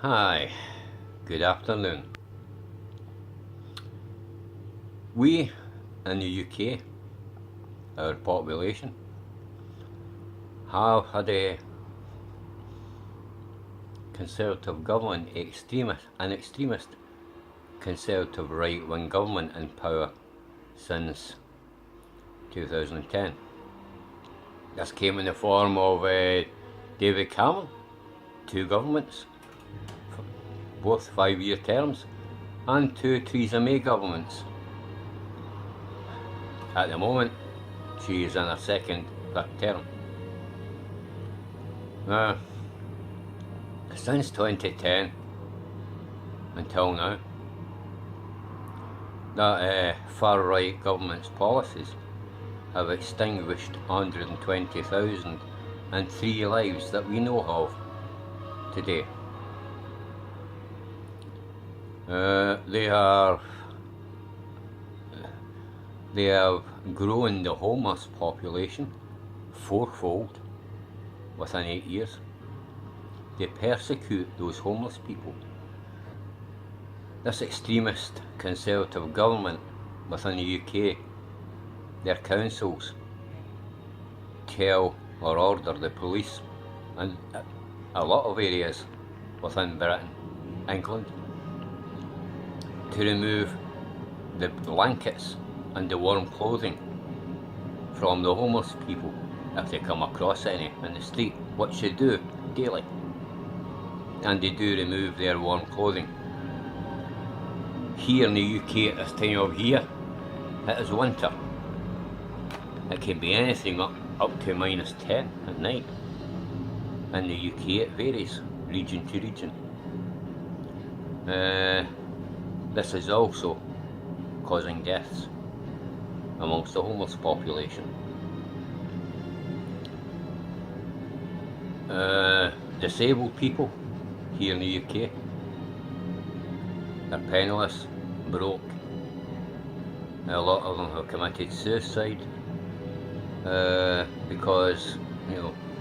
Hi, good afternoon. We in the UK, our population, have had a Conservative government, an extremist Conservative right-wing government in power since 2010. This came in the form of David Cameron, two governments, both 5-year terms, and two Theresa May governments. At the moment, she is in her second term. Now, since 2010 until now, that far-right government's policies have extinguished 120,003 lives that we know of today. They have grown the homeless population fourfold within 8 years. They persecute those homeless people. This extremist Conservative government within the UK, their councils tell or order the police in a lot of areas within Britain, England, to remove the blankets and the warm clothing from the homeless people if they come across any in the street, which they do daily. And they do remove their warm clothing. Here in the UK at this time of year, it is winter. It can be anything up to -10 at night. In the UK it varies region to region. This is also causing deaths amongst the homeless population. Disabled people here in the UK are penniless, broke. A lot of them have committed suicide because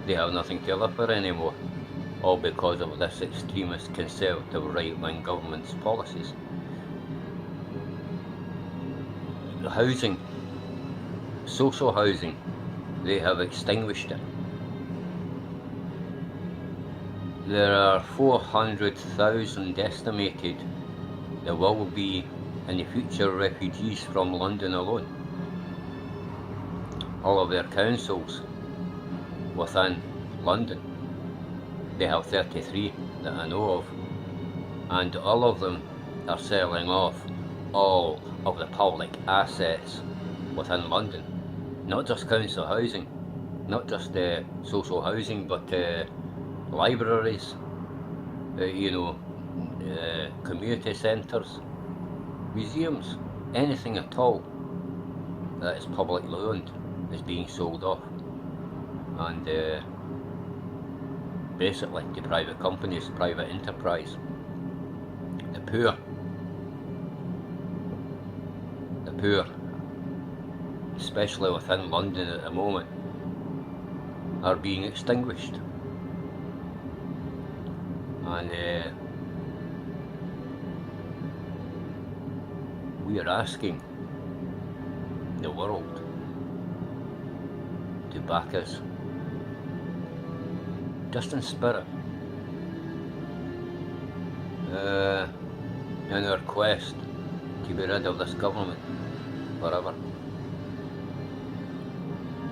they have nothing to live for anymore, all because of this extremist Conservative right-wing government's policies. The housing, social housing, they have extinguished it. There are 400,000 estimated there will be in the future refugees from London alone. All of their councils within London, they have 33 that I know of, and all of them are selling off all of the public assets within London. Not just council housing, not just social housing, but libraries, community centres, museums, anything at all that is publicly owned is being sold off, and basically to private companies, private enterprise. The poor, especially within London at the moment, are being extinguished. And we are asking the world to back us, just in spirit, in our quest to be rid of this government forever.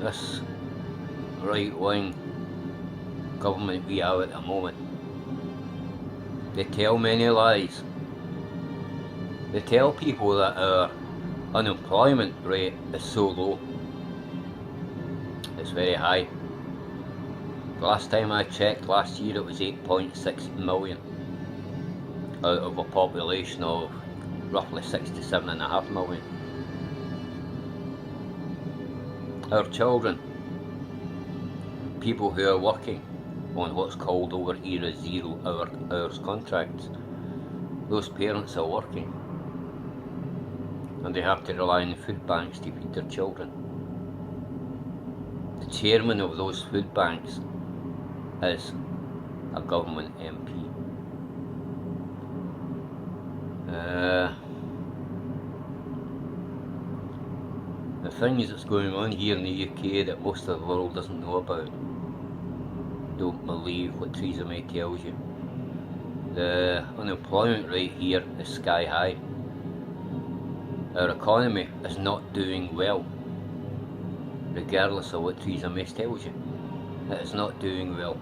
This right-wing government we have at the moment, they tell many lies. They tell people that our unemployment rate is so low. It's very high. The last time I checked, last year, it was 8.6 million out of a population of roughly 67.5 million. Our children, people who are working on what's called over era 0 hours contracts, those parents are working and they have to rely on the food banks to feed their children. The chairman of those food banks is a government MP. The things that's going on here in the UK that most of the world doesn't know about. Don't believe what Theresa May tells you. The unemployment rate here is sky high. Our economy is not doing well, regardless of what Theresa May tells you. It is not doing well.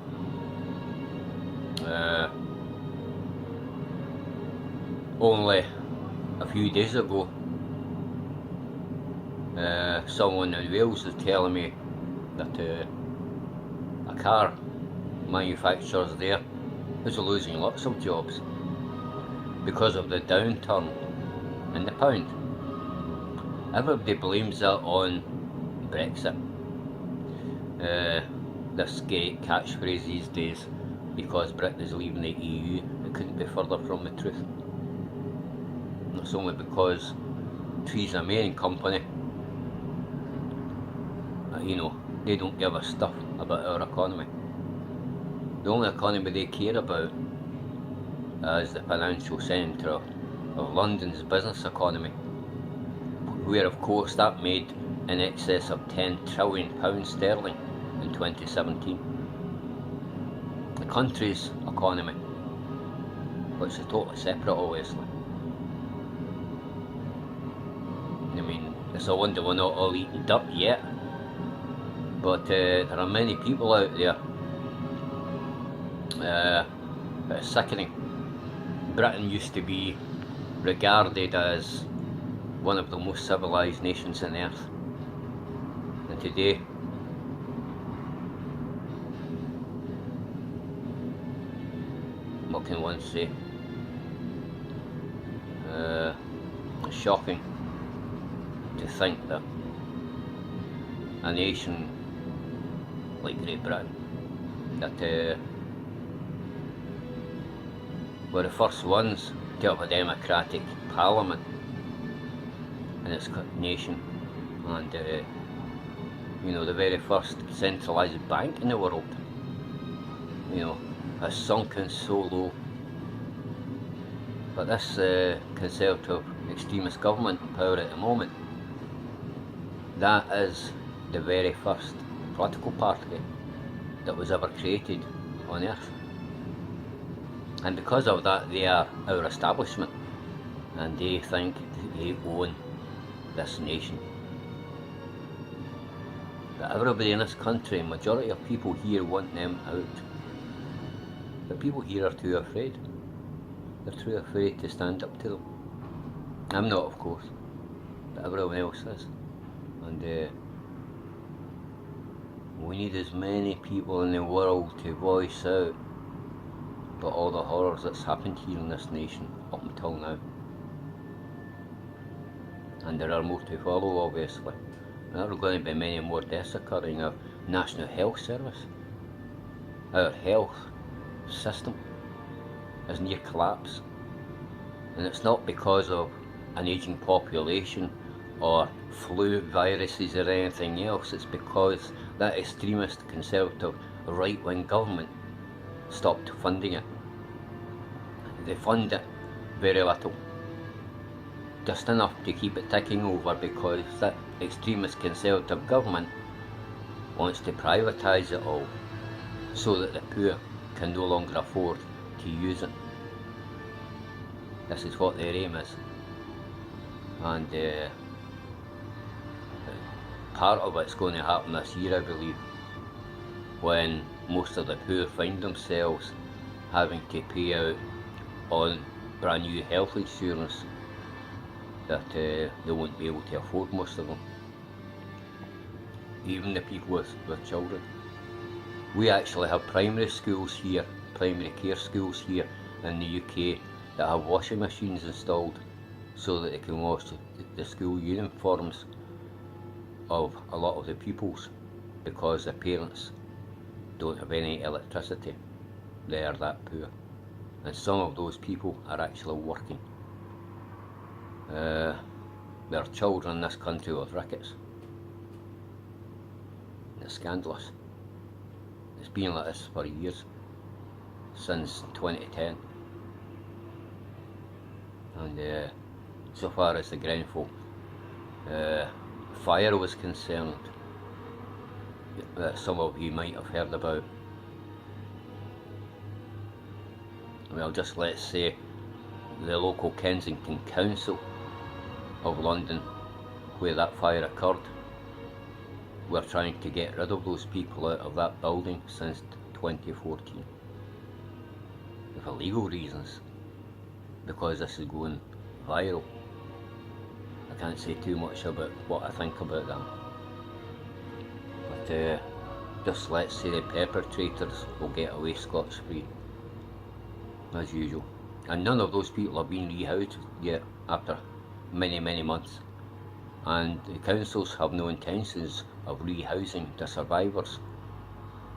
Only a few days ago, someone in Wales was telling me that a car manufacturers there is losing lots of jobs because of the downturn in the pound. Everybody blames that on Brexit. This great catchphrase these days, because Britain is leaving the EU. It couldn't be further from the truth. And it's only because Theresa May and company, they don't give a stuff about our economy. The only economy they care about is the financial centre of London's business economy, where of course that made in excess of £10 trillion sterling in 2017. The country's economy, which is totally separate obviously. I mean, it's a wonder we're not all eating dirt yet, but there are many people out there that are sickening. Britain used to be regarded as one of the most civilised nations on earth, and today what can one say? It's shocking to think that a nation like Great Britain, that were the first ones to have a democratic parliament in its nation, and the very first centralised bank in the world, has sunken so low. But this Conservative extremist government in power at the moment, that is the very first political party that was ever created on earth. And because of that, they are our establishment, and they think they own this nation. But everybody in this country, majority of people here, want them out. But people here are too afraid. They're too afraid to stand up to them. I'm not, of course, but everyone else is. And we need as many people in the world to voice out about all the horrors that's happened here in this nation up until now. And there are more to follow, obviously. There are going to be many more deaths occurring. Our National Health Service, our health system is near collapse. And it's not because of an ageing population or flu viruses or anything else. It's because that extremist, conservative, right-wing government stopped funding it. They fund it very little, just enough to keep it ticking over, because that extremist conservative government wants to privatise it all so that the poor can no longer afford to use it. This is what their aim is. And part of it's going to happen this year, I believe, when most of the poor find themselves having to pay out on brand new health insurance that they won't be able to afford, most of them. Even the people with children. We actually have primary schools here, primary care schools here in the UK that have washing machines installed so that they can wash the school uniforms of a lot of the pupils, because the parents don't have any electricity. They are that poor. And some of those people are actually working. There are children in this country with rickets. It's scandalous. It's been like this for years, since 2010. And so far as the Grenfell fire was concerned, that some of you might have heard about, well, just let's say the local Kensington Council of London, where that fire occurred, were trying to get rid of those people out of that building since 2014 for legal reasons, because this is going viral. I can't say too much about what I think about that, but just let's say the perpetrators will get away scot-free as usual, and none of those people have been rehoused yet after many months, and the councils have no intentions of rehousing the survivors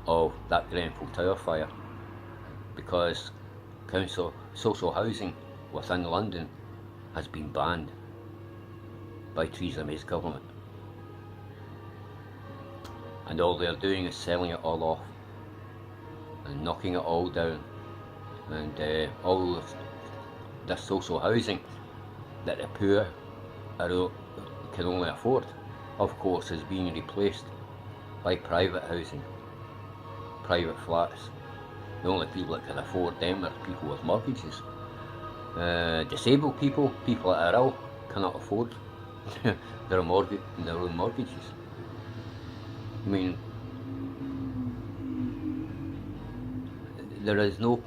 of that Grenfell Tower fire, because council social housing within London has been banned by Theresa May's government, and all they're doing is selling it all off and knocking it all down, and all of the social housing that the poor can only afford, of course, is being replaced by private housing, private flats. The only people that can afford them are people with mortgages. Disabled people, people that are ill, cannot afford their own mortgages. I mean, there is no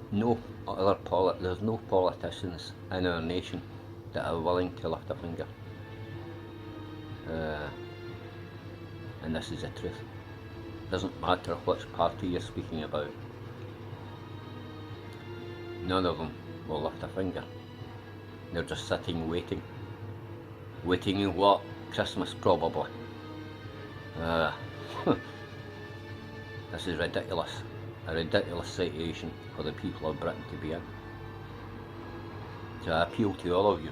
politicians in our nation that are willing to lift a finger, and this is the truth. It doesn't matter which party you're speaking about, none of them will lift a finger. They're just sitting waiting in what? Christmas probably. This is ridiculous, a ridiculous situation for the people of Britain to be in. So I appeal to all of you,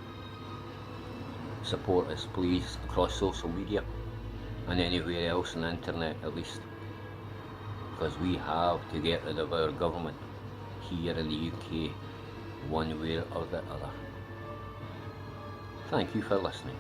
support us please across social media and anywhere else on the internet at least, because we have to get rid of our government here in the UK one way or the other. Thank you for listening.